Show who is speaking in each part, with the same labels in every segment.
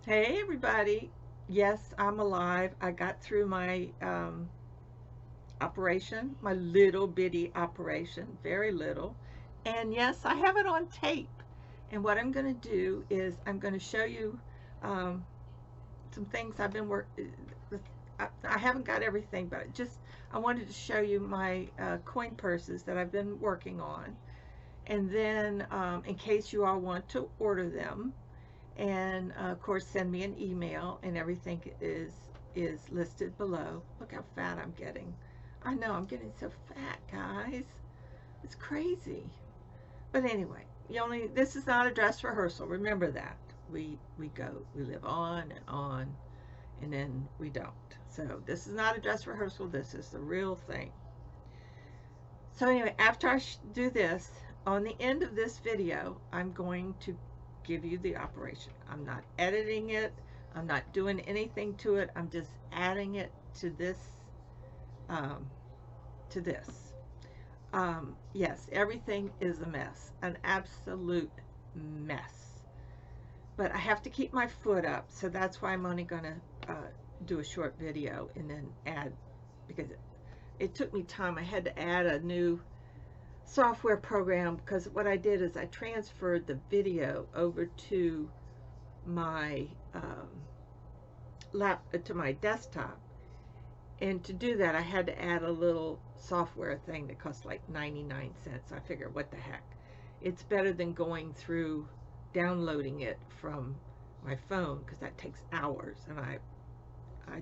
Speaker 1: Hey everybody. Yes, I'm alive. I got through my operation, my little bitty operation, very little. And yes, I have it on tape. And what I'm going to do is I'm going to show you um, some things I've been working. I haven't got everything, but just I wanted to show you my coin purses that I've been working on. And then in case you all want to order them, and of course send me an email, and everything is listed below. Look how fat I'm getting. I know I'm getting so fat, guys. It's crazy. But anyway, this is not a dress rehearsal. Remember that. We live on and on, and then we don't. So this is not a dress rehearsal. This is the real thing. So anyway, after I do this, on the end of this video, I'm going to give you the operation. I'm not editing it. I'm not doing anything to it. I'm just adding it to this. Um, to this. Yes, everything is a mess, an absolute mess. But I have to keep my foot up, so that's why I'm only going to do a short video and then add, because it took me time. I had to add a new software program, because what I did is I transferred the video over to my to my desktop, and to do that I had to add a little software thing that cost like 99 cents. I figured, what the heck, it's better than going through downloading it from my phone, because that takes hours, and I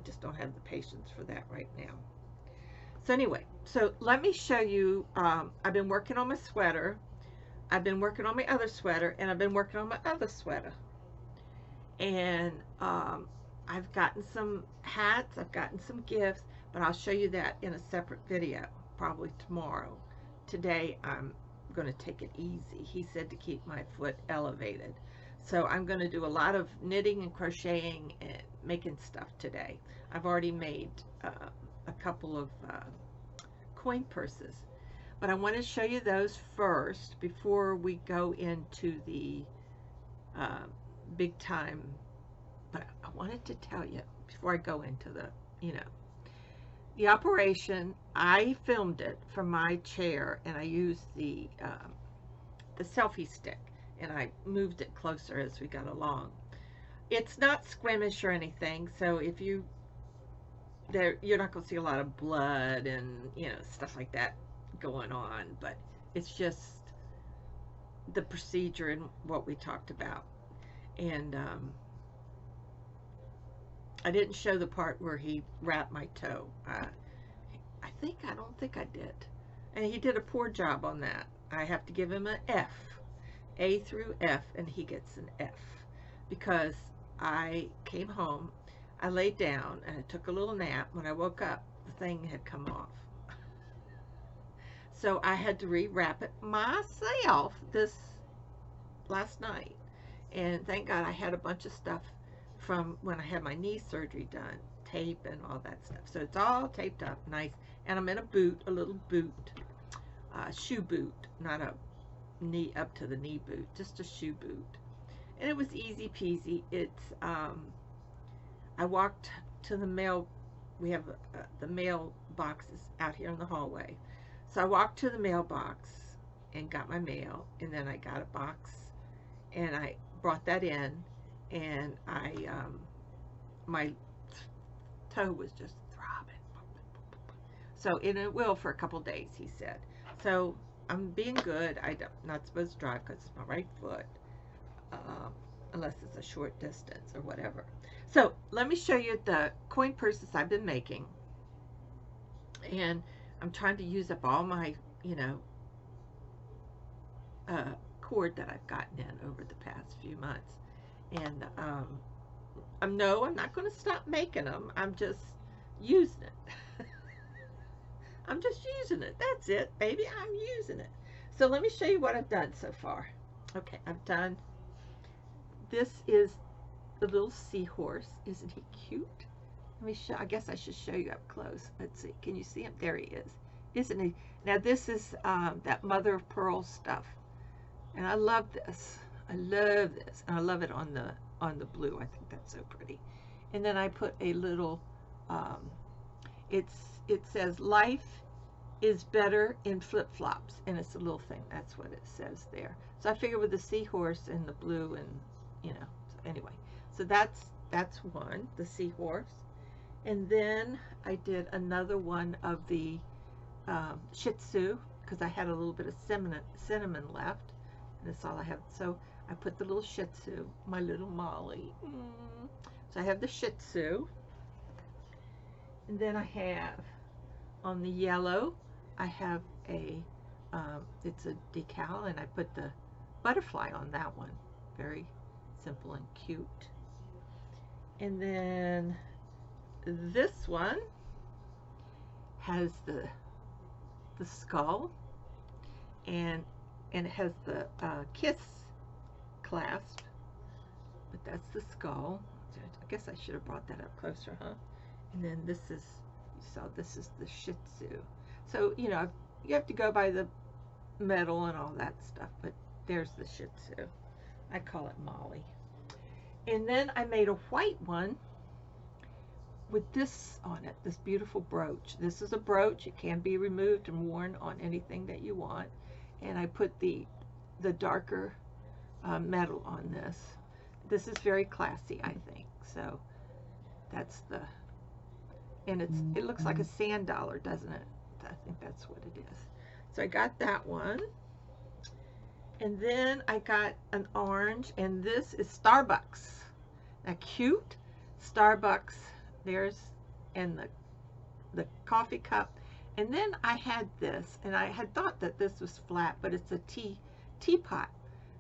Speaker 1: just don't have the patience for that right now. So anyway, so let me show you. I've been working on my sweater. I've been working on my other sweater, and I've been working on my other sweater. And I've gotten some hats, I've gotten some gifts, but I'll show you that in a separate video, probably tomorrow. Today I'm going to take it easy. He said to keep my foot elevated. So I'm going to do a lot of knitting and crocheting and making stuff today. I've already made a couple of coin purses, but I want to show you those first before we go into the big time. But I wanted to tell you before I go into the operation. I filmed it from my chair, and I used the selfie stick, and I moved it closer as we got along. It's not squeamish or anything, so if you're not going to see a lot of blood and stuff like that going on, but it's just the procedure and what we talked about. And I didn't show the part where he wrapped my toe. I don't think I did. And he did a poor job on that. I have to give him an F. A through F, and he gets an F. Because I came home, I laid down, and I took a little nap. When I woke up, the thing had come off. So I had to rewrap it myself this last night. And thank God I had a bunch of stuff from when I had my knee surgery done, tape and all that stuff. So it's all taped up nice. And I'm in a boot, a little boot, shoe boot, not a knee up to the knee boot, just a shoe boot. And it was easy peasy. It's I walked to the mail. We have the mail boxes out here in the hallway. So I walked to the mailbox and got my mail, and then I got a box, and I brought that in, and my toe was just throbbing. So it will for a couple days, he said. So I'm being good. I'm not supposed to drive because it's my right foot, unless it's a short distance or whatever. So let me show you the coin purses I've been making, and I'm trying to use up all my cord that I've gotten in over the past few months. And I'm not going to stop making them. I'm just using it. I'm just using it. That's it, baby. I'm using it. So let me show you what I've done so far. Okay, I've done, this is the little seahorse. Isn't he cute? Let me show, I guess I should show you up close. Let's see. Can you see him? There he is. Isn't he? Now this is that mother of pearl stuff. And I love this. I love this. And I love it on the on the blue. I think that's so pretty. And then I put a little, it says life is better in flip-flops, and it's a little thing. That's what it says there. So I figured with the seahorse and the blue, and you know, so anyway, so that's one, the seahorse. And then I did another one of the Shih Tzu, because I had a little bit of cinnamon left, and that's all I have. So I put the little Shih Tzu, my little Molly. So I have the Shih Tzu, and then I have on the yellow, I have a it's a decal, and I put the butterfly on that one. Very simple and cute. And then this one has the skull, and it has the kiss clasp, but that's the skull. I guess I should have brought that up closer, huh? And then this is, you saw, this is the Shih Tzu. So, you know, you have to go by the metal and all that stuff, but there's the Shih Tzu. I call it Molly. And then I made a white one with this on it, this beautiful brooch. This is a brooch. It can be removed and worn on anything that you want. And I put the darker metal on this. This is very classy, I think. So that's the, and it looks like a sand dollar, doesn't it? I think that's what it is. So I got that one. And then I got an orange, and this is Starbucks. Now, cute Starbucks. There's, and the coffee cup. And then I had this, and I had thought that this was flat, but it's a teapot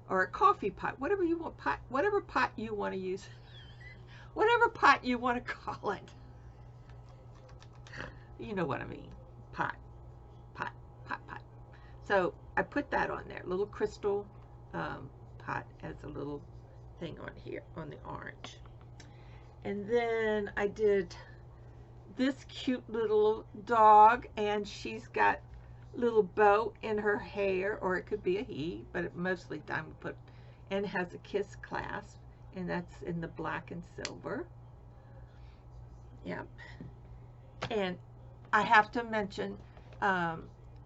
Speaker 1: or a coffee pot, whatever you want, whatever pot you want to use, whatever pot you want to call it. You know what I mean? Pot. So I put that on there, little crystal pot as a little thing on here on the orange. And then I did this cute little dog, and she's got little bow in her hair, or it could be a he, but mostly time we put, and has a kiss clasp, and that's in the black and silver. Yep. And I have to mention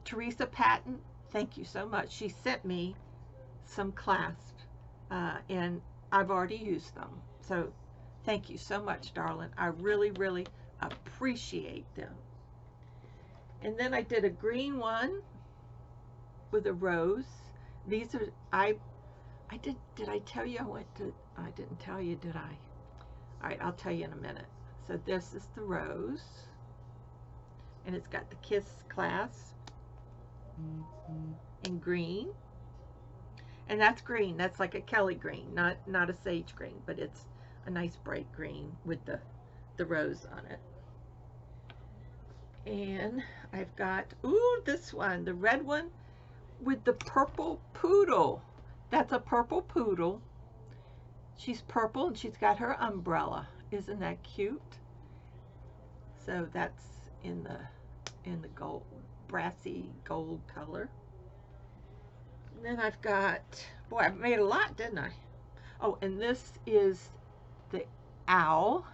Speaker 1: Teresa Patton, thank you so much. She sent me some clasps, and I've already used them. So thank you so much, darling. I really, really appreciate them. And then I did a green one with a rose. These are, I did I tell you I went to, I didn't tell you, did I? All right, I'll tell you in a minute. So this is the rose, and it's got the kiss clasp in green. And that's green. That's like a Kelly green, not a sage green, but it's a nice bright green with the rose on it. And I've got, ooh, this one, the red one with the purple poodle. That's a purple poodle. She's purple, and she's got her umbrella. Isn't that cute? So that's in the gold, brassy gold color. And then I've got, boy, I made a lot, didn't I? Oh, and this is the owl.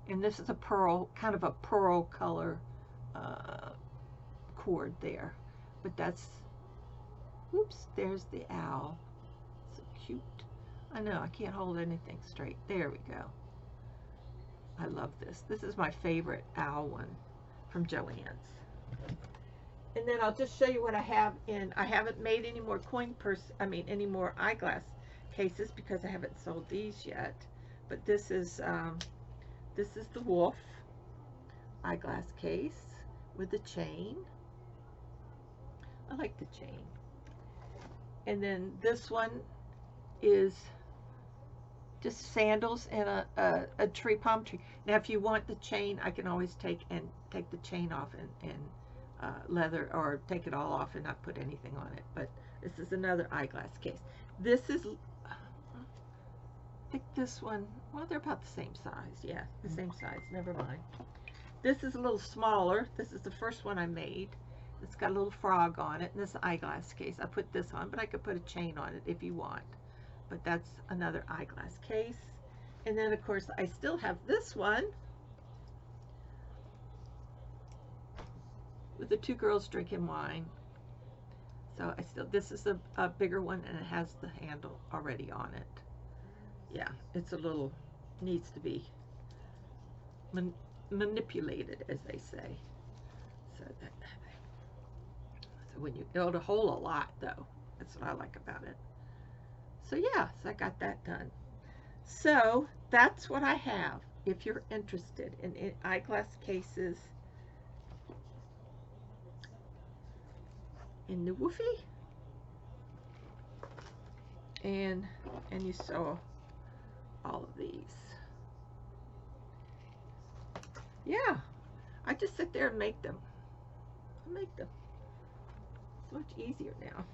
Speaker 1: And this is a pearl, kind of a pearl color cord there. But that's, oops, there's the owl. So cute. I know, I can't hold anything straight. There we go. I love this. This is my favorite owl one from Joann's. And then I'll just show you what I have in. I haven't made any more any more eyeglass cases because I haven't sold these yet. But this is the wolf eyeglass case with the chain. I like the chain. And then this one is just sandals and a palm tree. Now, if you want the chain, I can always take the chain off and leather, or take it all off and not put anything on it. But this is another eyeglass case. This is, I think this one, well, they're about the same size. Yeah, the same size. Never mind. This is a little smaller. This is the first one I made. It's got a little frog on it, and this eyeglass case. I put this on, but I could put a chain on it if you want. but that's another eyeglass case. And then of course I still have this one with the two girls drinking wine. So this is a bigger one, and it has the handle already on it. Yeah, it's a little, needs to be manipulated, as they say. So when it'll hold a lot though. That's what I like about it. So yeah, so I got that done. So that's what I have. If you're interested in eyeglass cases in the woofie, and you saw all of these. Yeah, I just sit there and make them. It's much easier now.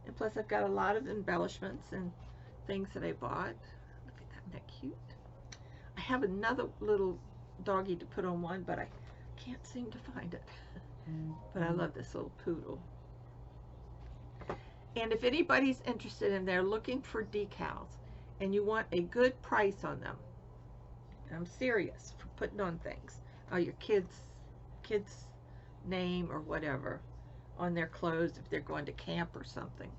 Speaker 1: And plus I've got a lot of embellishments and things that I bought. Look at that, isn't that cute? I have another little doggy to put on one, but I can't seem to find it. But I love this little poodle. And if anybody's interested and they're looking for decals and you want a good price on them, and I'm serious, for putting on things, your kids name or whatever on their clothes if they're going to camp or something.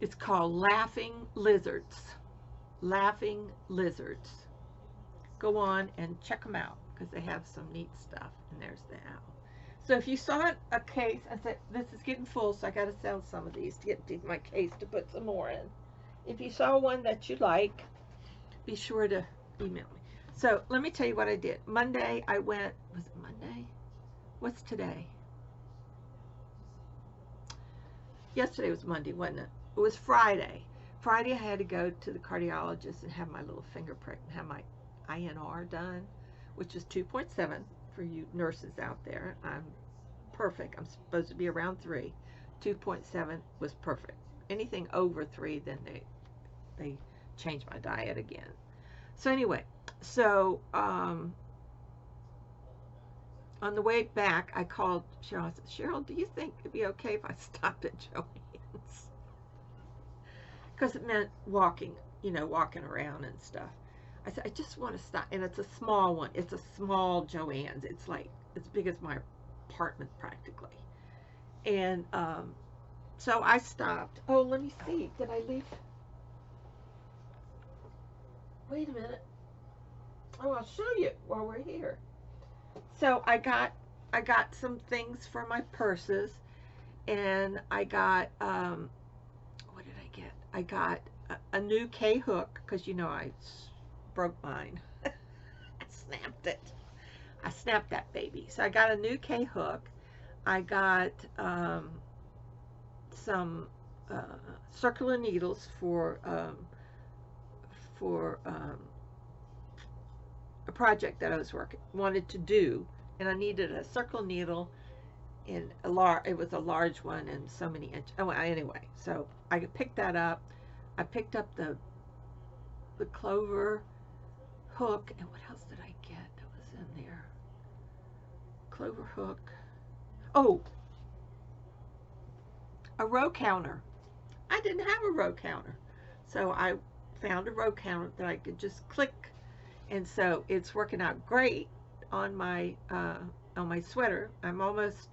Speaker 1: It's called Laughing Lizards. Laughing Lizards. Go on and check them out because they have some neat stuff. And there's the owl. So if you saw a case, I said, this is getting full, so I got to sell some of these to get to my case to put some more in. If you saw one that you like, be sure to email me. So let me tell you what I did. Monday I went, was it Monday? What's today? Yesterday was Monday, wasn't it? It was Friday. Friday I had to go to the cardiologist and have my little finger prick and have my INR done, which is 2.7 for you nurses out there. I'm perfect. I'm supposed to be around 3. 2.7 was perfect. Anything over 3, then they changed my diet again. So anyway, so on the way back, I called Cheryl. I said, Cheryl, do you think it'd be okay if I stopped at Joann's? Because it meant walking, walking around and stuff. I said, I just want to stop. And it's a small one. It's a small Joann's. It's like as big as my apartment practically. And so I stopped. Oh, let me see. Did I leave? Wait a minute. Oh, I'll show you while we're here. So I got some things for my purses, and I got what did I get? I got a new K hook because I broke mine. I snapped it. I snapped that baby. So I got a new K hook. I got some circular needles for a project that I wanted to do, and I needed a circle needle in it was a large one and so many inches. Oh, anyway, so I picked that up. I picked up the clover hook, and what else did I get that was in there? Clover hook. Oh, a row counter. I didn't have a row counter, so I found a row counter that I could just click. And so it's working out great on my sweater. I'm almost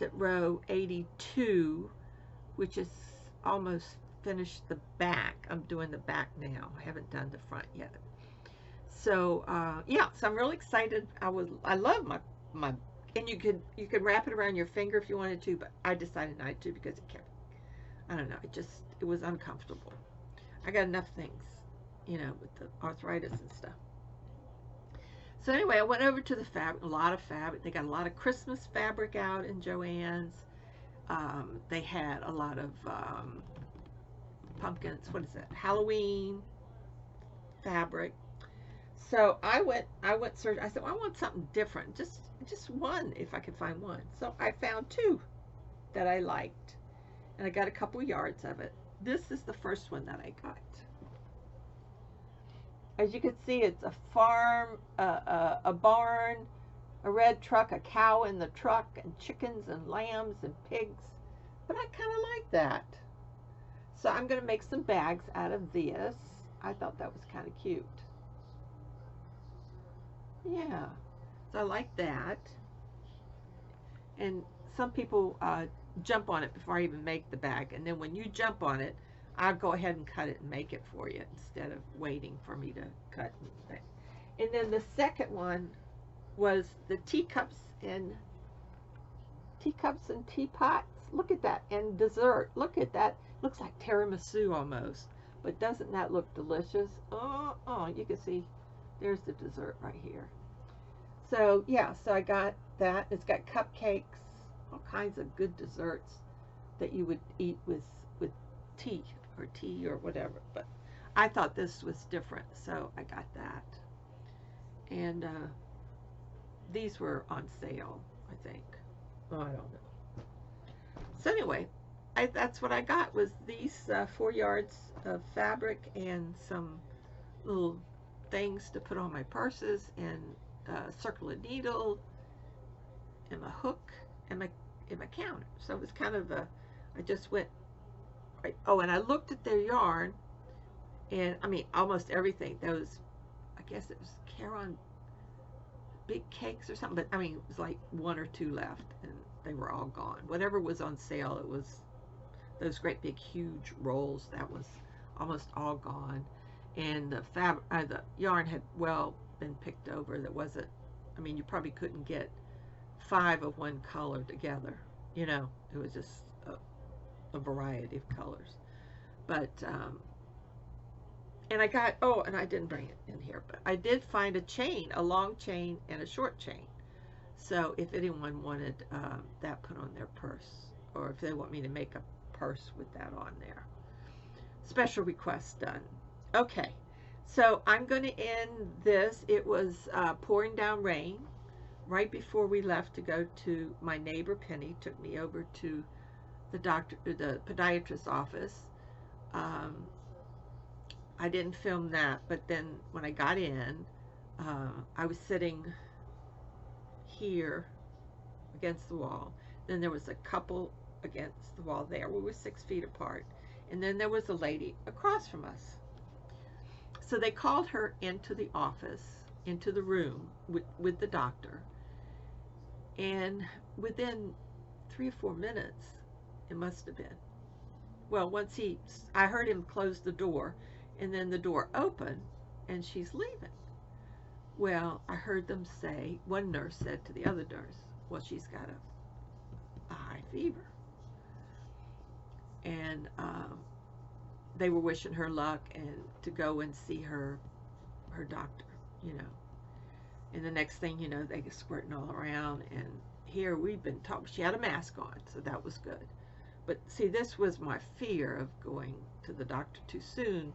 Speaker 1: at row 82, which is almost finished the back. I'm doing the back now. I haven't done the front yet. So yeah, so I'm really excited. I love my and you could wrap it around your finger if you wanted to, but I decided not to because it kept, I don't know, it was uncomfortable. I got enough things, with the arthritis and stuff. So anyway, I went over to the fabric, a lot of fabric. They got a lot of Christmas fabric out in Joann's. They had a lot of pumpkins, what is that? Halloween fabric. So I went search. I said, well, I want something different, just one if I could find one. So I found 2 that I liked, and I got a couple yards of it. This is the first one that I got. As you can see, it's a farm, a barn, a red truck, a cow in the truck, and chickens and lambs and pigs. But I kind of like that. So I'm going to make some bags out of this. I thought that was kind of cute. Yeah, so I like that. And some people jump on it before I even make the bag. And then when you jump on it, I'll go ahead and cut it and make it for you instead of waiting for me to cut it. And then the second one was the teacups and teapots. Look at that. And dessert. Look at that. Looks like tiramisu almost. But doesn't that look delicious? Oh, you can see there's the dessert right here. So yeah, so I got that. It's got cupcakes, all kinds of good desserts that you would eat with tea or whatever. But I thought this was different, so I got that. And these were on sale, I think. Oh, I don't know. So anyway, that's what I got, was these 4 yards of fabric and some little things to put on my purses, and a circular needle, and my hook, and my counter. So it was kind of I just went right. Oh, and I looked at their yarn, and I mean almost everything. Those, I guess it was Caron big cakes or something, but I mean it was like 1 or 2 left, and they were all gone. Whatever was on sale, it was those great big huge rolls, that was almost all gone. And the yarn had well been picked over. That wasn't, I mean, you probably couldn't get 5 of one color together, you know. It was just a variety of colors. But and I got, oh, and I didn't bring it in here, but I did find a chain, a long chain and a short chain. So if anyone wanted that put on their purse, or if they want me to make a purse with that on there. Special request done. Okay, so I'm going to end this. It was pouring down rain right before we left to go to my neighbor Penny. Took me over to the podiatrist's office. I didn't film that, but then when I got in, I was sitting here against the wall. Then there was a couple against the wall there. We were 6 feet apart. And then there was a lady across from us. So they called her into the office, into the room with the doctor. And within 3 or 4 minutes, it must have been. Well, once I heard him close the door, and then the door opened, and she's leaving. Well, I heard them say, one nurse said to the other nurse, well, she's got a high fever. And they were wishing her luck and to go and see her doctor, you know. And the next thing you know, they get squirting all around. And here we've been talking. She had a mask on, so that was good. But see, this was my fear of going to the doctor too soon.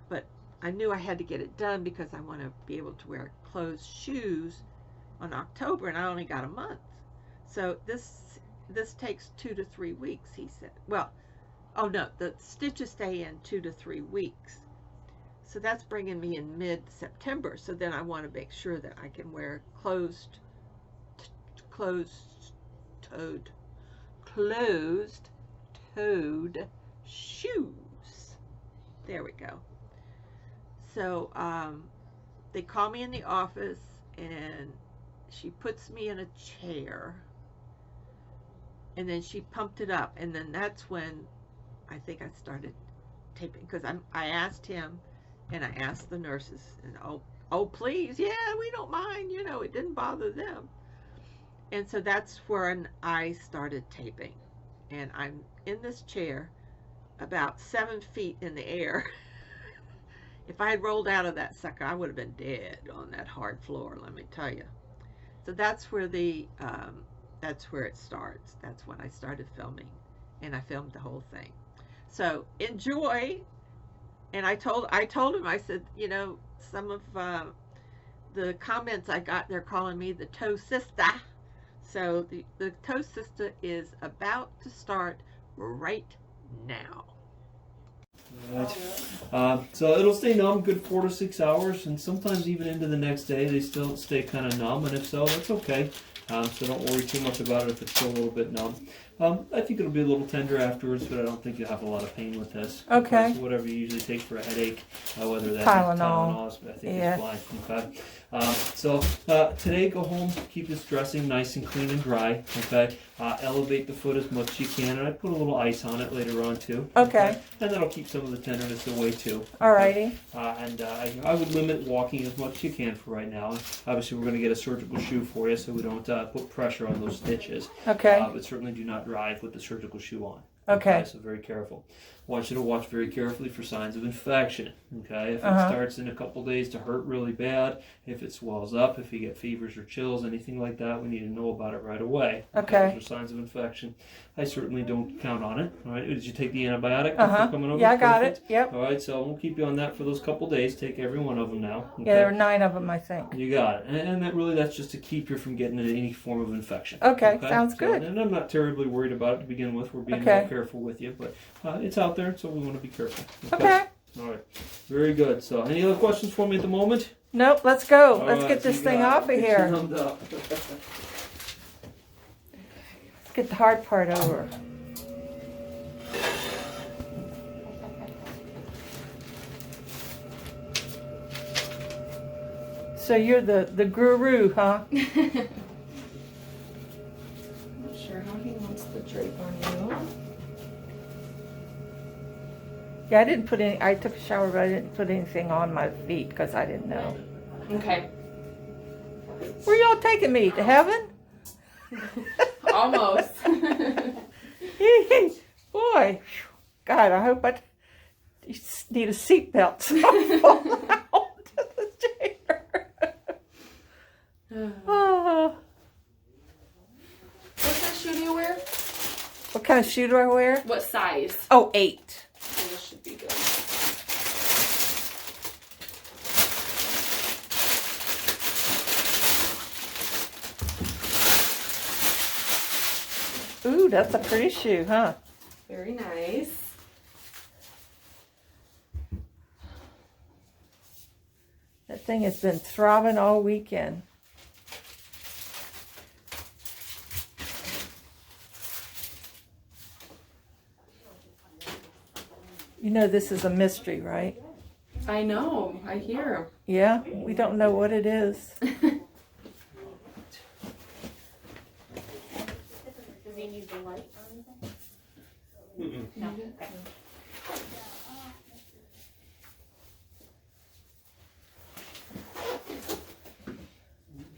Speaker 1: But I knew I had to get it done because I want to be able to wear closed shoes on October, and I only got a month. So this takes 2 to 3 weeks, he said. Well, oh no, the stitches stay in 2 to 3 weeks. So that's bringing me in mid-September. So then I want to make sure that I can wear closed-toed shoes. There we go. So they call me in the office, and she puts me in a chair, and then she pumped it up, and then that's when I think I started taping, because I asked him, and I asked the nurses, and oh please, yeah, we don't mind, you know, it didn't bother them. And so that's when I started taping, and I'm in this chair about 7 feet in the air. If I had rolled out of that sucker, I would have been dead on that hard floor, let me tell you. So that's where that's where it starts. That's when I started filming, and I filmed the whole thing. So enjoy. And I told him, I said, you know, some of the comments I got, they're calling me the Toe Sista. So the Toe Sista is about to start right now.
Speaker 2: Right. So it'll stay numb good 4 to 6 hours, and sometimes even into the next day they still stay kind of numb, and if so, that's okay. So don't worry too much about it if it's still a little bit numb. I think it'll be a little tender afterwards, but I don't think you'll have a lot of pain with this.
Speaker 3: Okay.
Speaker 2: So whatever you usually take for a headache, whether that's
Speaker 3: Tylenol.
Speaker 2: I think it's fine. Okay. Today, go home, keep this dressing nice and clean and dry. Okay. Elevate the foot as much as you can, and I put a little ice on it later on too.
Speaker 3: Okay.
Speaker 2: And that'll keep some of the tenderness away too.
Speaker 3: Alrighty.
Speaker 2: I would limit walking as much as you can for right now. Obviously, we're going to get a surgical shoe for you so we don't put pressure on those stitches.
Speaker 3: Okay.
Speaker 2: But certainly do not drive with the surgical shoe on.
Speaker 3: Okay.
Speaker 2: So very careful. I want you to watch very carefully for signs of infection. Okay. If it starts in a couple days to hurt really bad, if it swells up, if you get fevers or chills, anything like that, we need to know about it right away.
Speaker 3: Okay.
Speaker 2: Those are signs of infection. I certainly don't count on it. All right. Did you take the antibiotic? Coming over?
Speaker 3: Yeah, I got
Speaker 2: Perfect.
Speaker 3: it. Yep.
Speaker 2: All right. So we'll keep you on that for those couple days. Take every one of them now. Okay?
Speaker 3: Yeah, there were 9 of them, I think.
Speaker 2: You got it. And that's just to keep you from getting into any form of infection.
Speaker 3: Okay, sounds good.
Speaker 2: And I'm not terribly worried about it to begin with. We're being
Speaker 3: Okay.
Speaker 2: real careful with you. But it's out there, so we want to be careful.
Speaker 3: Okay.
Speaker 2: All right. Very good. So any other questions for me at the moment?
Speaker 3: Nope, let's go.
Speaker 2: All
Speaker 3: Let's
Speaker 2: right,
Speaker 3: get this
Speaker 2: you
Speaker 3: thing
Speaker 2: got it.
Speaker 3: off of
Speaker 2: Get you
Speaker 3: here.
Speaker 2: numbed up.
Speaker 3: Let's get the hard part over. So you're the guru, huh?
Speaker 4: I'm not sure how he wants the drape on you.
Speaker 3: Yeah, I didn't put any. I took a shower, but I didn't put anything on my feet because I didn't know.
Speaker 4: Okay.
Speaker 3: Where y'all taking me? To heaven?
Speaker 4: Almost.
Speaker 3: Boy, God, I hope I need a seatbelt so I fall out to the chair. Oh.
Speaker 4: What kind of shoe do you wear?
Speaker 3: What kind of shoe do I wear?
Speaker 4: What size?
Speaker 3: Oh, 8.
Speaker 4: Oh, this should be good.
Speaker 3: Ooh, that's a pretty shoe, huh?
Speaker 4: Very nice.
Speaker 3: That thing has been throbbing all weekend. You know this is a mystery, right?
Speaker 4: I know. I hear.
Speaker 3: Yeah, we don't know what it is.
Speaker 5: Does he need the light or anything? No. Okay.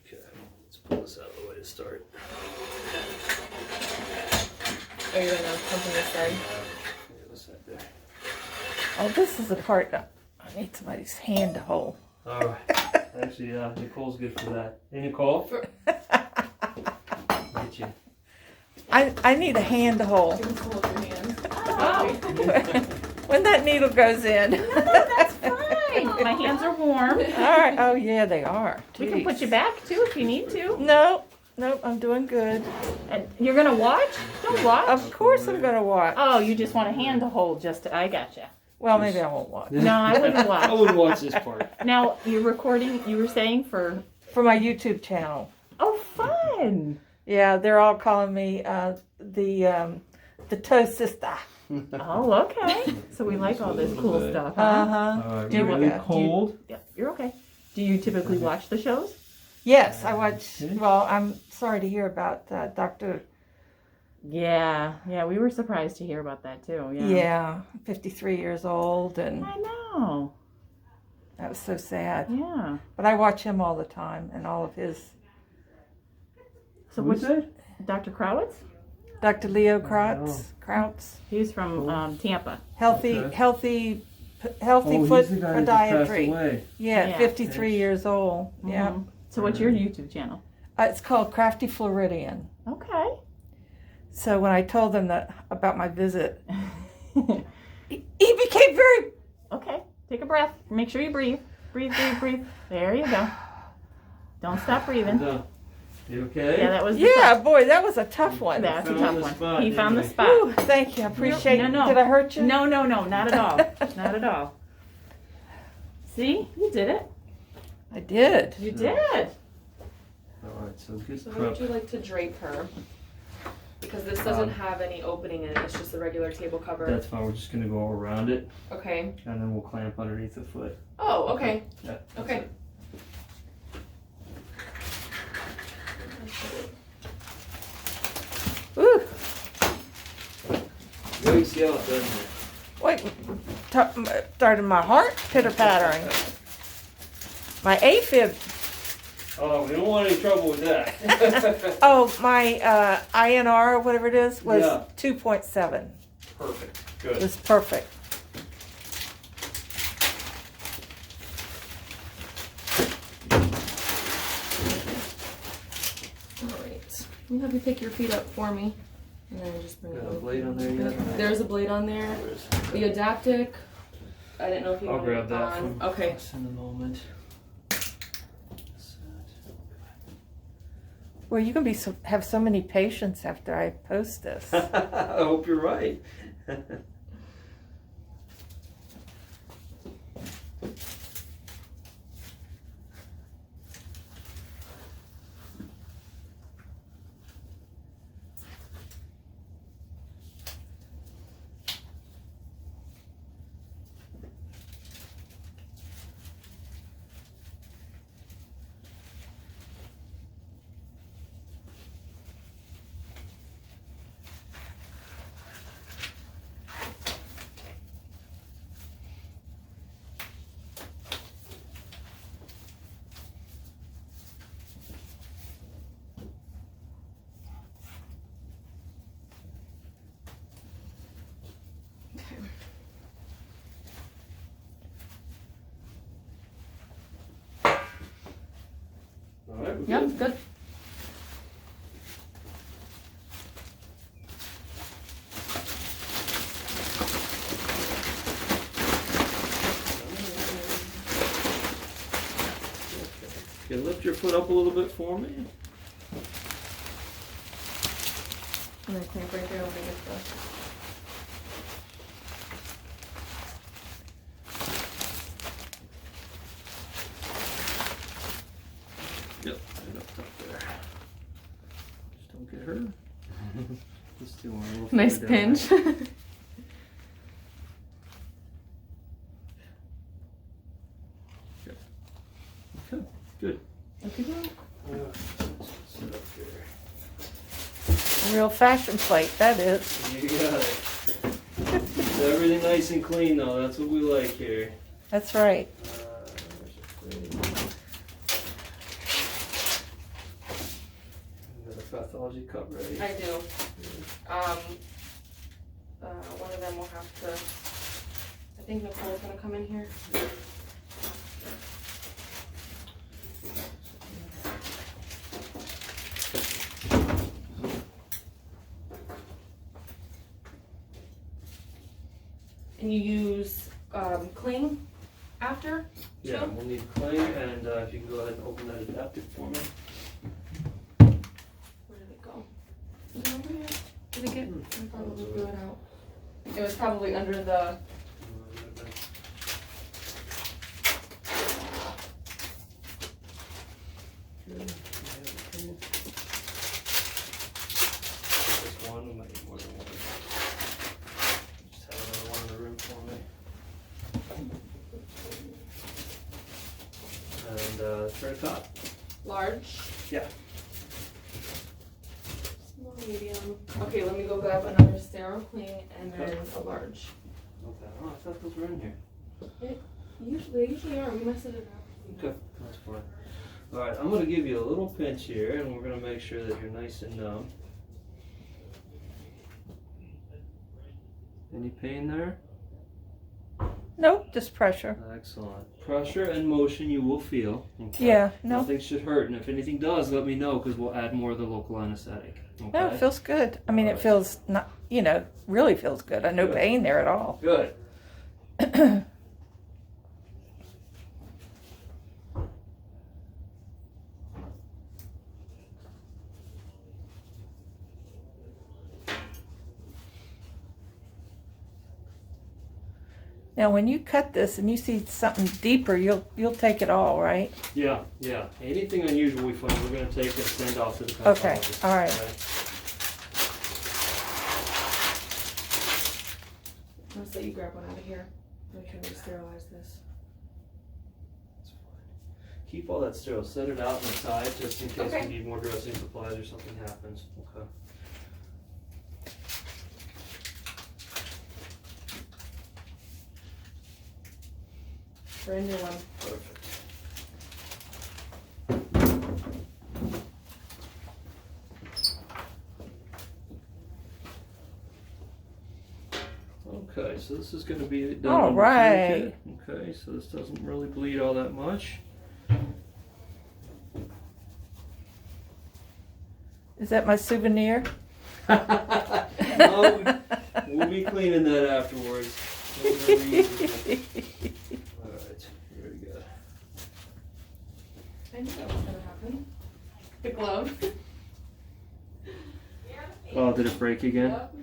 Speaker 2: Okay. Let's pull this out of the way to start.
Speaker 4: Are you gonna come from this side?
Speaker 2: There.
Speaker 3: Oh, this is the part that I need somebody's hand to hold.
Speaker 2: All right. Actually, Nicole's good for that. Hey, Nicole. Get you.
Speaker 3: I need a hand to hold.
Speaker 4: You can hold your hand.
Speaker 5: Oh,
Speaker 3: When that needle goes in.
Speaker 5: that's fine. My hands are warm.
Speaker 3: All right. Oh, yeah, they are.
Speaker 5: We can put you back too if you need to.
Speaker 3: Nope, I'm doing good.
Speaker 5: And you're gonna watch? Don't watch.
Speaker 3: Of course I'm going to watch.
Speaker 5: Oh, you just want a hand to hold. I gotcha.
Speaker 3: Well, maybe I won't watch.
Speaker 5: No, I wouldn't
Speaker 2: I
Speaker 5: watch.
Speaker 2: wouldn't watch this part.
Speaker 5: Now you're recording. You were saying for.
Speaker 3: For my YouTube channel.
Speaker 5: Oh, fun.
Speaker 3: Yeah, they're all calling me the toe Sista.
Speaker 5: Oh, okay. So we like all this cool stuff. Huh?
Speaker 3: Uh-huh.
Speaker 2: All right,
Speaker 5: Do you
Speaker 2: really
Speaker 5: want-
Speaker 2: cold.
Speaker 5: Yeah, you're okay. Do you typically watch the shows?
Speaker 3: Yes, I watch. Well, I'm sorry to hear about Dr.
Speaker 5: Yeah, we were surprised to hear about that too.
Speaker 3: Yeah, 53 years old, and
Speaker 5: I know.
Speaker 3: that was so sad.
Speaker 5: Yeah.
Speaker 3: But I watch him all the time and all of his.
Speaker 5: So
Speaker 2: Who's
Speaker 5: what's
Speaker 2: that?
Speaker 5: Dr. Krowitz?
Speaker 3: Dr. Leo Krautz.
Speaker 5: He's from Tampa.
Speaker 3: Healthy
Speaker 2: Okay.
Speaker 3: foot
Speaker 2: he's the guy that just passed
Speaker 3: podiatry.
Speaker 2: away.
Speaker 3: Yeah,
Speaker 5: Yeah.
Speaker 3: 53 years old. Yeah.
Speaker 5: Mhm. So what's your YouTube channel?
Speaker 3: It's called Crafty Floridian.
Speaker 5: Okay.
Speaker 3: So when I told them that about my visit, he became very.
Speaker 5: Okay. Take a breath. Make sure you breathe. Breathe. There you go. Don't stop breathing.
Speaker 2: You okay?
Speaker 5: Yeah, that was the
Speaker 3: Yeah,
Speaker 5: tough.
Speaker 3: boy, that was a tough one.
Speaker 5: That's a
Speaker 2: Found
Speaker 5: tough
Speaker 2: the
Speaker 5: one.
Speaker 2: spot,
Speaker 5: He found the
Speaker 2: didn't
Speaker 5: spot.
Speaker 3: Ooh, thank you. I appreciate it.
Speaker 5: No.
Speaker 3: Did I hurt you?
Speaker 5: No, not at all. Not at all. See? You did it.
Speaker 3: I did.
Speaker 5: You did.
Speaker 2: All right, so get
Speaker 4: So how would
Speaker 2: prep.
Speaker 4: you like to drape her? Because this doesn't have any opening in it. It's just a regular table cover.
Speaker 2: That's fine. We're just gonna go around it,
Speaker 4: Okay.
Speaker 2: and then we'll clamp underneath the foot.
Speaker 4: Oh, okay.
Speaker 2: Yeah. that's
Speaker 4: Okay.
Speaker 2: it.
Speaker 3: Ooh,
Speaker 2: Wakes you up, doesn't it?
Speaker 3: wait, started my heart pitter-pattering. My AFib,
Speaker 2: Oh, we don't want any trouble with that.
Speaker 3: oh, my INR, or whatever it is, was
Speaker 2: Yeah.
Speaker 3: 2.7.
Speaker 2: Perfect.
Speaker 3: It
Speaker 2: Good.
Speaker 3: was perfect.
Speaker 4: Alright. You have you pick your feet up for me. And then I just bring it
Speaker 2: Got a
Speaker 4: over.
Speaker 2: blade on there yet?
Speaker 4: There's a blade on there. The adaptic. I didn't know if you
Speaker 2: I'll
Speaker 4: wanted
Speaker 2: grab
Speaker 4: it
Speaker 2: that
Speaker 4: on.
Speaker 2: from
Speaker 4: Okay.
Speaker 2: us in a moment.
Speaker 3: Well, you're gonna be have so many patients after I post this.
Speaker 2: I hope you're right. All right, we're
Speaker 4: Yep,
Speaker 2: good.
Speaker 4: good.
Speaker 2: Can you lift your foot up a little bit for me?
Speaker 4: And then clamp right there. I'll make it the.
Speaker 2: Yep, right up top there. Just don't get hurt. Just do one a little
Speaker 4: Nice
Speaker 2: further down
Speaker 4: pinch.
Speaker 2: there. Okay, good.
Speaker 4: Okay, go.
Speaker 2: Sit up here.
Speaker 3: Real fashion plate, that is.
Speaker 2: You got it. Keep everything nice and clean though, that's what we like here.
Speaker 3: That's right.
Speaker 2: Where's your plate? You got a pathology cup ready?
Speaker 4: I do. One of them will have to. I think Nicole's gonna come in here. And you use cling after?
Speaker 2: Yeah,
Speaker 4: too?
Speaker 2: we'll need cling, and if you can go ahead and open that adaptive for me.
Speaker 4: Where did it go? Is it over here? Did it get? I probably threw it out. It was probably under the.
Speaker 2: Good. Just one, we might need more than one. Just have another one in the room for me. And try to top.
Speaker 4: Large.
Speaker 2: Yeah.
Speaker 4: Small, medium. Okay, let me go grab another sterile cling and then a large.
Speaker 2: Okay. Oh, I thought those were in here.
Speaker 4: They usually are. We messed it up.
Speaker 2: Okay, that's fine. All right, I'm gonna give you a little pinch here, and we're gonna make sure that you're nice and numb. Any pain there?
Speaker 3: Nope, just pressure.
Speaker 2: Excellent. Pressure and motion you will feel. Okay?
Speaker 3: Yeah, no.
Speaker 2: Nothing should hurt, and if anything does, let me know because we'll add more of the local anesthetic. Okay?
Speaker 3: No, it feels good. I mean, it feels not, really feels good. I no
Speaker 2: Good.
Speaker 3: pain there at all.
Speaker 2: Good.
Speaker 3: Now, when you cut this and you see something deeper, you'll take it all, right?
Speaker 2: Yeah, yeah. Anything unusual we find, we're gonna take and send off to the
Speaker 3: Okay,
Speaker 2: pathologist.
Speaker 3: all right.
Speaker 2: Okay?
Speaker 4: I'll just let you grab one out of here. Make sure we sterilize this.
Speaker 2: Keep all that sterile. Set it out on the side just in case
Speaker 4: Okay.
Speaker 2: we need more dressing supplies or something happens. Okay.
Speaker 4: Brand new one.
Speaker 2: Perfect. Okay, so this is going to be done.
Speaker 3: All
Speaker 2: on the
Speaker 3: right.
Speaker 2: tourniquet. Okay, so this doesn't really bleed all that much.
Speaker 3: Is that my souvenir?
Speaker 2: No, we'll be cleaning that afterwards. Alright, very good.
Speaker 4: I knew that was gonna happen. The glove.
Speaker 2: Oh, did it break again?
Speaker 4: Yep.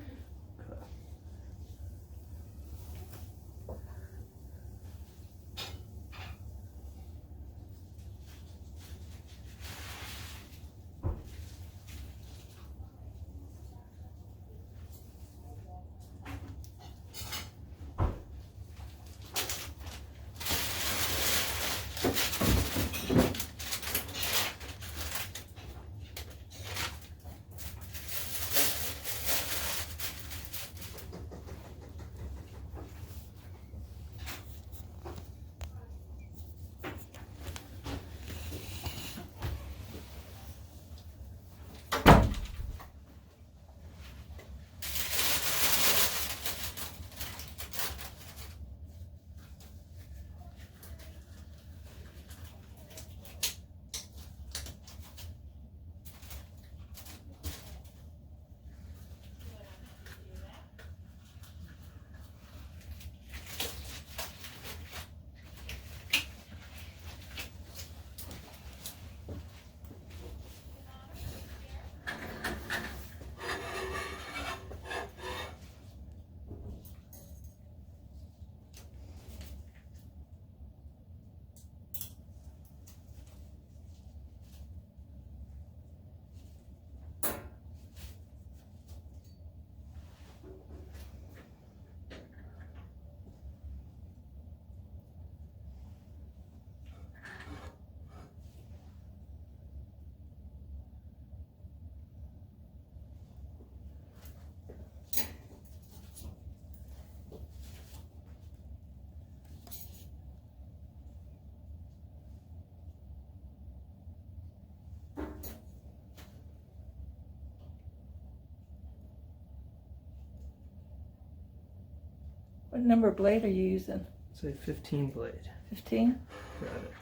Speaker 3: What number blade are you using?
Speaker 2: Say 15 blade.
Speaker 3: 15?
Speaker 2: Got it.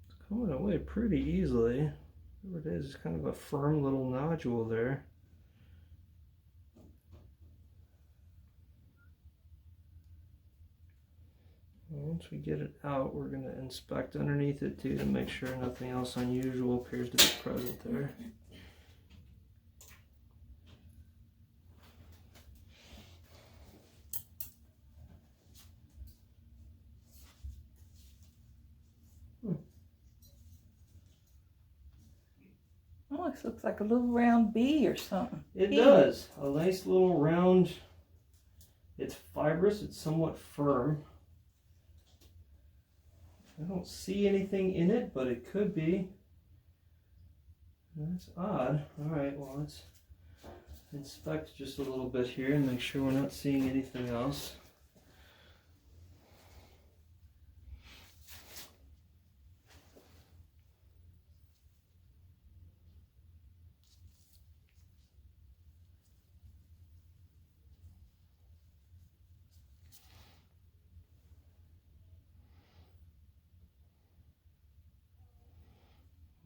Speaker 2: It's coming away pretty easily. Whatever it is, it's kind of a firm little nodule there. Once we get it out, we're going to inspect underneath it too to make sure nothing else unusual appears to be present there.
Speaker 3: Oh, this looks like a little round bee or something.
Speaker 2: It
Speaker 3: Bee.
Speaker 2: does. A nice little round. It's fibrous. It's somewhat firm. I don't see anything in it, but it could be. That's odd. Alright, well, let's inspect just a little bit here and make sure we're not seeing anything else.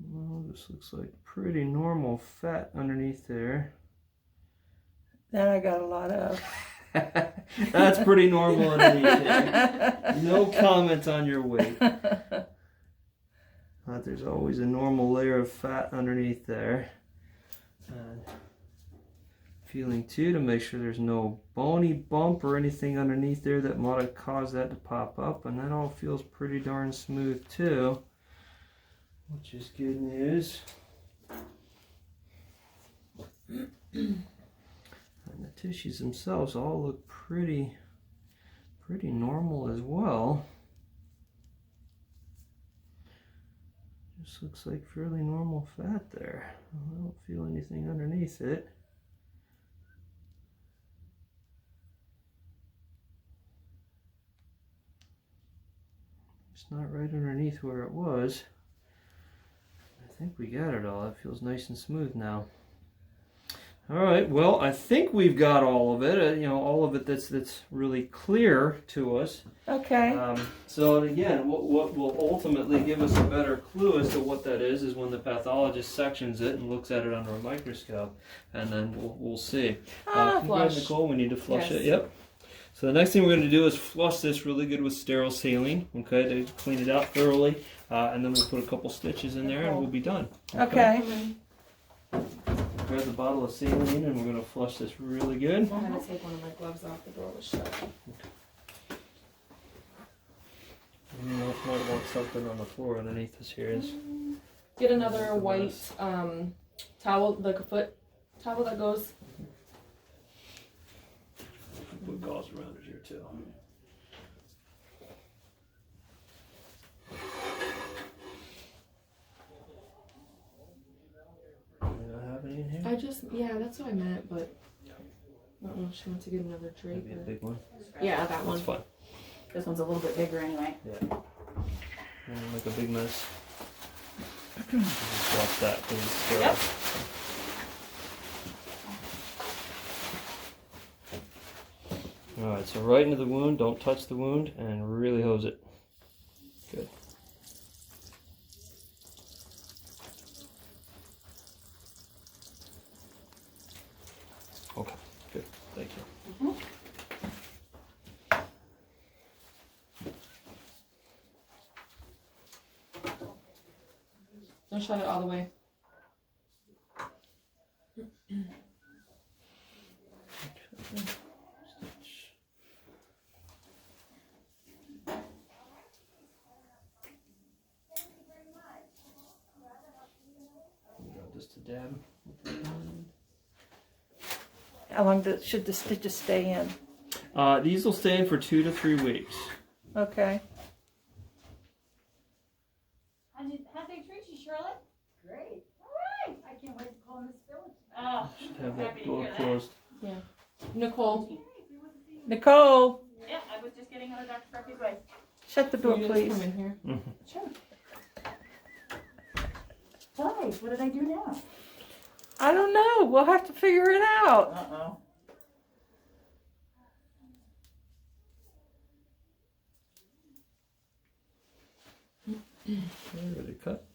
Speaker 2: Well, this looks like pretty normal fat underneath there.
Speaker 3: That I got a lot of.
Speaker 2: That's pretty normal underneath there. No comment on your weight. There's always a normal layer of fat underneath there. And if feeling too to make sure there's no bony bump or anything underneath there that might have caused that to pop up, and that all feels pretty darn smooth too, which is good news. And the tissues themselves all look pretty normal as well. Just looks like fairly normal fat there. I don't feel anything underneath it. It's not right underneath where it was. I think we got it all. It feels nice and smooth now. All right, well, I think we've got all of it, all of it that's really clear to us.
Speaker 3: Okay.
Speaker 2: So again, what will ultimately give us a better clue as to what that is when the pathologist sections it and looks at it under a microscope, and then we'll see.
Speaker 4: Flush.
Speaker 2: Nicole, we need to flush
Speaker 4: Yes.
Speaker 2: it. Yep. So the next thing we're going to do is flush this really good with sterile saline, okay, to clean it out thoroughly, and then we'll put a couple stitches in there and we'll be done.
Speaker 3: Okay.
Speaker 2: Grab the bottle of saline and we're going to flush this really good.
Speaker 4: I'm gonna take one of my gloves off. The door was shut.
Speaker 2: You might want something on the floor underneath this here.
Speaker 4: Get another white towel, like a foot towel that goes.
Speaker 2: Put gauze around it here too. Do I have any in here?
Speaker 4: That's what I meant, but I don't know if she wants to get another drape.
Speaker 2: Maybe a big one.
Speaker 4: Yeah, that one.
Speaker 2: That's fine.
Speaker 5: This one's a little bit bigger anyway.
Speaker 2: Yeah. Don't make a big mess. Just watch that because it's sterile.
Speaker 5: Yep.
Speaker 2: Alright, so right into the wound, don't touch the wound, and really hose it. Good. Okay, good. Thank you.
Speaker 4: Don't shut it all the way.
Speaker 2: Stitch. Just to dab.
Speaker 3: How long should the stitches stay in?
Speaker 2: These will stay in for 2 to 3 weeks.
Speaker 3: Okay.
Speaker 5: How'd they treat you, Charlotte?
Speaker 6: Great.
Speaker 5: All right.
Speaker 6: I can't wait to call Miss Phillips.
Speaker 5: Oh,
Speaker 2: Should have
Speaker 5: happy
Speaker 2: that
Speaker 5: to
Speaker 2: door
Speaker 5: hear that.
Speaker 2: closed.
Speaker 4: Nicole.
Speaker 3: Nicole,
Speaker 5: Yeah, I was just getting out of Dr. Crafty's way.
Speaker 3: shut the door,
Speaker 4: Will you just
Speaker 3: please.
Speaker 4: come in here?
Speaker 6: Sure. Guys, what did I do now?
Speaker 3: I don't know. We'll have to figure it out.
Speaker 5: Uh-oh.
Speaker 2: Ready to cut?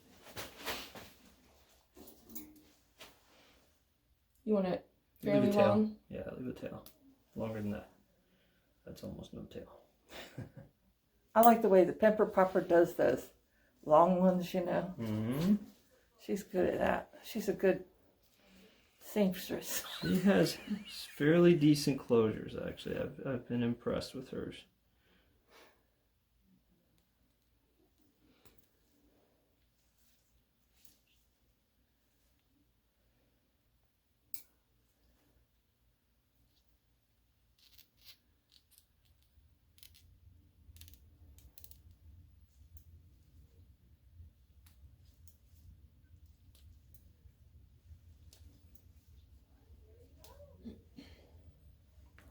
Speaker 4: You want it
Speaker 2: Leave
Speaker 4: fairly
Speaker 2: a tail.
Speaker 4: long?
Speaker 2: Yeah, leave a tail. Longer than that. That's almost no tail.
Speaker 3: I like the way the Pepper Popper does those long ones,
Speaker 2: Mm-hmm.
Speaker 3: She's good at that. She's a good seamstress.
Speaker 2: She has fairly decent closures, actually. I've been impressed with hers.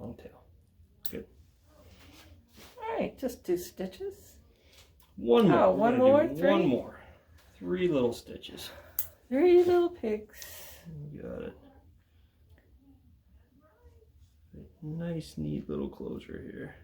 Speaker 2: Long tail. Good.
Speaker 3: All right, just 2 stitches.
Speaker 2: One more.
Speaker 3: Oh,
Speaker 2: We're
Speaker 3: one
Speaker 2: gonna
Speaker 3: more?
Speaker 2: do
Speaker 3: 3?
Speaker 2: One more. 3 little stitches.
Speaker 3: 3 little pigs.
Speaker 2: You got it. Nice, neat little closure here.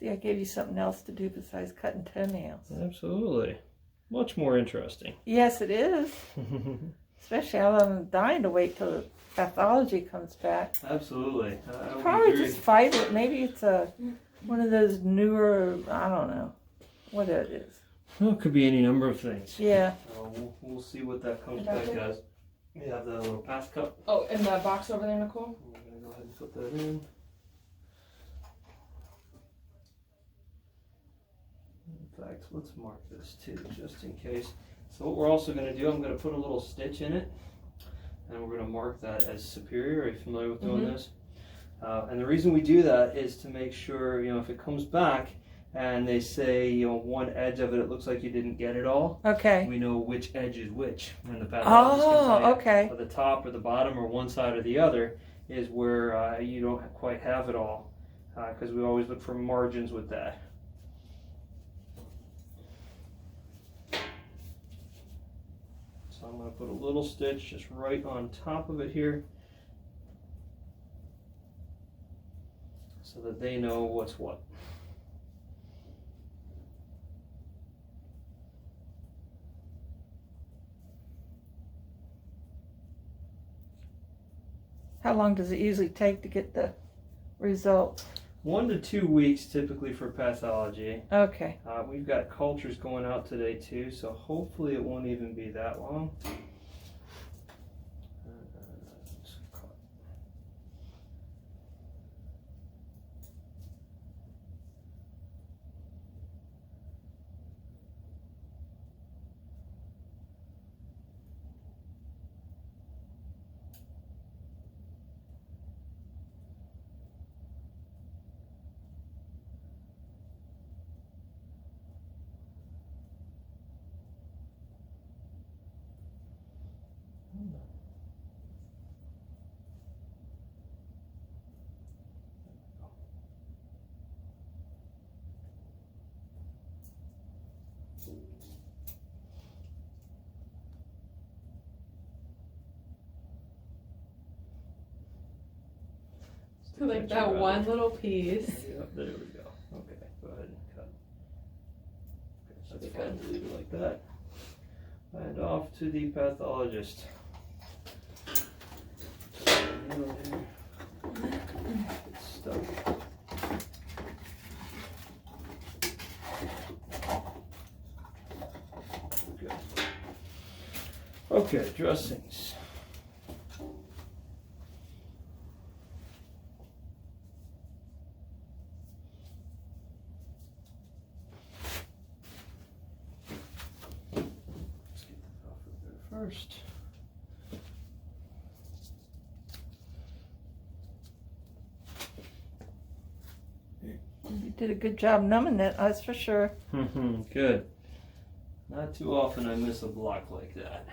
Speaker 3: See, I gave you something else to do besides cutting toenails.
Speaker 2: Absolutely. Much more interesting.
Speaker 3: Yes, it is. Especially I'm dying to wait till the pathology comes back.
Speaker 2: Absolutely.
Speaker 3: Probably just fight it. Maybe it's one of those newer, I don't know what it is.
Speaker 2: Well, it could be any number of things.
Speaker 3: Yeah.
Speaker 2: We'll see what that comes back as. We have the little pass cup.
Speaker 4: Oh, in the box over there, Nicole?
Speaker 2: We're going to go ahead and put that in. In fact, let's mark this too, just in case. So what we're also going to do, I'm going to put a little stitch in it, and we're going to mark that as superior. Are you familiar with doing this? And the reason we do that is to make sure, if it comes back and they say, one edge of it looks like you didn't get it all,
Speaker 3: Okay.
Speaker 2: we know which edge is which. And the pathologist can tell you
Speaker 3: okay.
Speaker 2: whether the top or the bottom or one side or the other is where you don't quite have it all, because we always look for margins with that. So I'm going to put a little stitch just right on top of it here so that they know what's what.
Speaker 3: How long does it usually take to get the results?
Speaker 2: 1 to 2 weeks typically for pathology.
Speaker 3: Okay.
Speaker 2: We've got cultures going out today too, so hopefully it won't even be that long.
Speaker 4: Like that one little piece.
Speaker 2: Yep, there we go. Okay, go ahead and cut. Okay, that's fine to leave it like that. And off to the pathologist. It's stuck. Good. Okay, dressings. First.
Speaker 3: You did a good job numbing it, that's for sure.
Speaker 2: Good. Not too often I miss a block like that.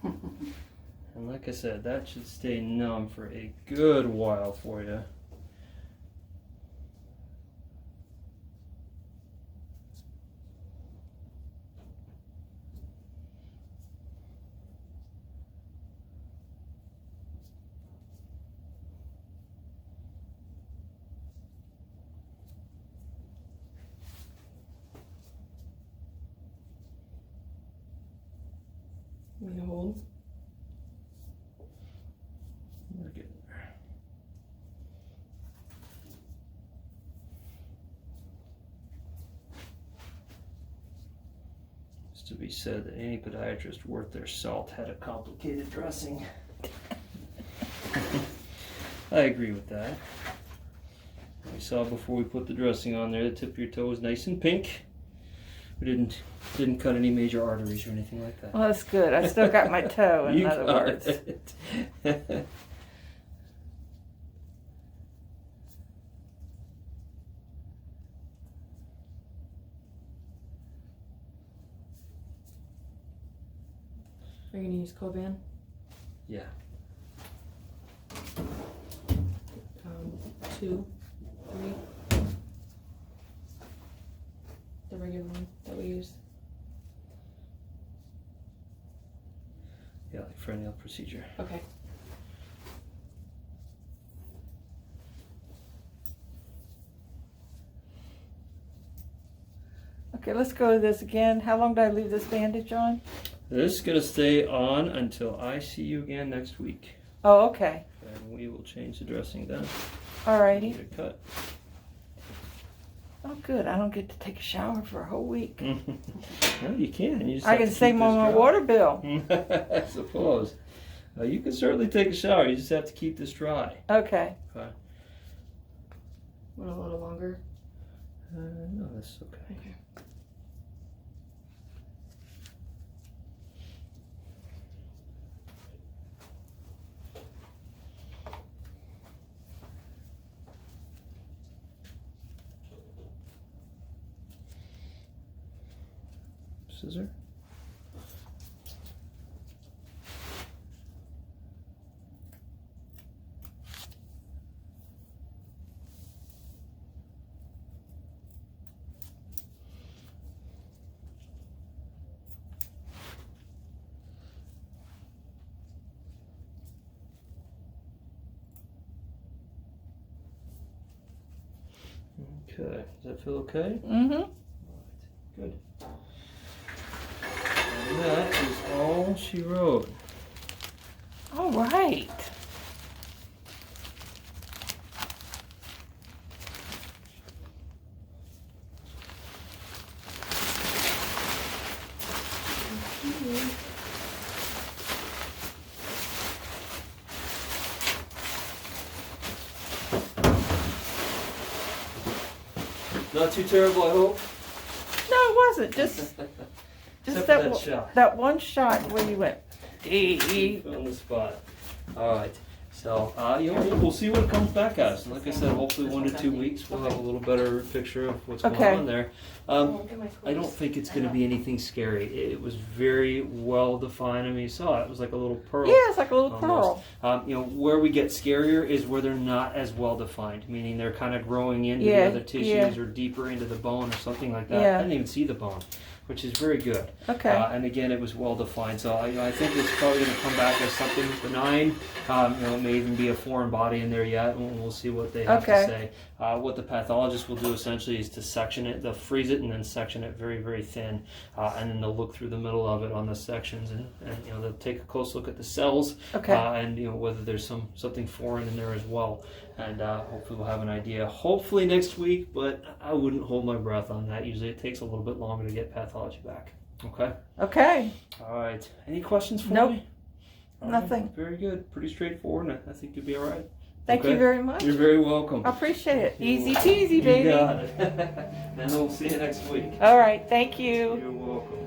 Speaker 2: And like I said, that should stay numb for a good while for you.
Speaker 4: You hold.
Speaker 2: We're getting there. It's to be said that any podiatrist worth their salt had a complicated dressing. I agree with that. We saw before we put the dressing on there, the tip of your toe was nice and pink. We didn't cut any major arteries or anything like that.
Speaker 3: Well, that's good. I still got my toe, in other words.
Speaker 2: It.
Speaker 4: Are you gonna use Coban?
Speaker 2: Yeah.
Speaker 4: 2, 3. The regular one that we use.
Speaker 2: Yeah, like for any other procedure.
Speaker 4: Okay.
Speaker 3: Okay, let's go to this again. How long do I leave this bandage on?
Speaker 2: This is gonna stay on until I see you again next week,
Speaker 3: Oh, okay.
Speaker 2: and we will change the dressing then.
Speaker 3: Alrighty.
Speaker 2: Get a cut.
Speaker 3: Oh, good. I don't get to take a shower for a whole week.
Speaker 2: No, you can. You just
Speaker 3: I
Speaker 2: have
Speaker 3: can
Speaker 2: to
Speaker 3: save
Speaker 2: keep
Speaker 3: on
Speaker 2: this
Speaker 3: my
Speaker 2: dry.
Speaker 3: water bill.
Speaker 2: I suppose. You can certainly take a shower. You just have to keep this dry.
Speaker 3: Okay.
Speaker 4: Want a little longer?
Speaker 2: No, that's okay. Scissor. Okay, does that feel okay?
Speaker 3: Mm-hmm.
Speaker 2: Good. And that is all she wrote.
Speaker 3: All right.
Speaker 2: Not too terrible, I hope.
Speaker 3: No, it wasn't. Just
Speaker 2: Except
Speaker 3: that,
Speaker 2: for that shot.
Speaker 3: that one shot where you went. Dee.
Speaker 2: On the spot. All right. So, we'll see what it comes back as. And like I said, hopefully 1 to 2 weeks we'll have a little better picture of what's going on there. I don't think it's going to be anything scary. It was very well defined. I mean, you saw it. It was like a little pearl.
Speaker 3: Yeah, it's like a little pearl.
Speaker 2: Where we get scarier is where they're not as well defined, meaning they're kind of growing into the
Speaker 3: Yeah,
Speaker 2: other tissues or deeper into the bone or something like that.
Speaker 3: Yeah.
Speaker 2: I didn't even see the bone, which is very good.
Speaker 3: Okay.
Speaker 2: And again, it was well defined. So I think it's probably going to come back as something benign. It may even be a foreign body in there yet, and we'll see what they have to say. What the pathologist will do essentially is to section it. They'll freeze it and then section it very, very thin, and then they'll look through the middle of it on the sections, and they'll take a close look at the cells, and whether there's something foreign in there as well. And hopefully we'll have an idea. Hopefully next week, but I wouldn't hold my breath on that. Usually it takes a little bit longer to get pathology back. Okay.
Speaker 3: Okay.
Speaker 2: All right. Any questions for
Speaker 3: Nope.
Speaker 2: me? All
Speaker 3: Nothing.
Speaker 2: right. Very good. Pretty straightforward. And I think you'll be all right.
Speaker 3: Thank you very much.
Speaker 2: You're very welcome.
Speaker 3: I appreciate it.
Speaker 2: You're
Speaker 3: Easy
Speaker 2: welcome.
Speaker 3: peasy, baby.
Speaker 2: You got it. And we'll see you next week.
Speaker 3: All right. Thank you.
Speaker 2: You're welcome.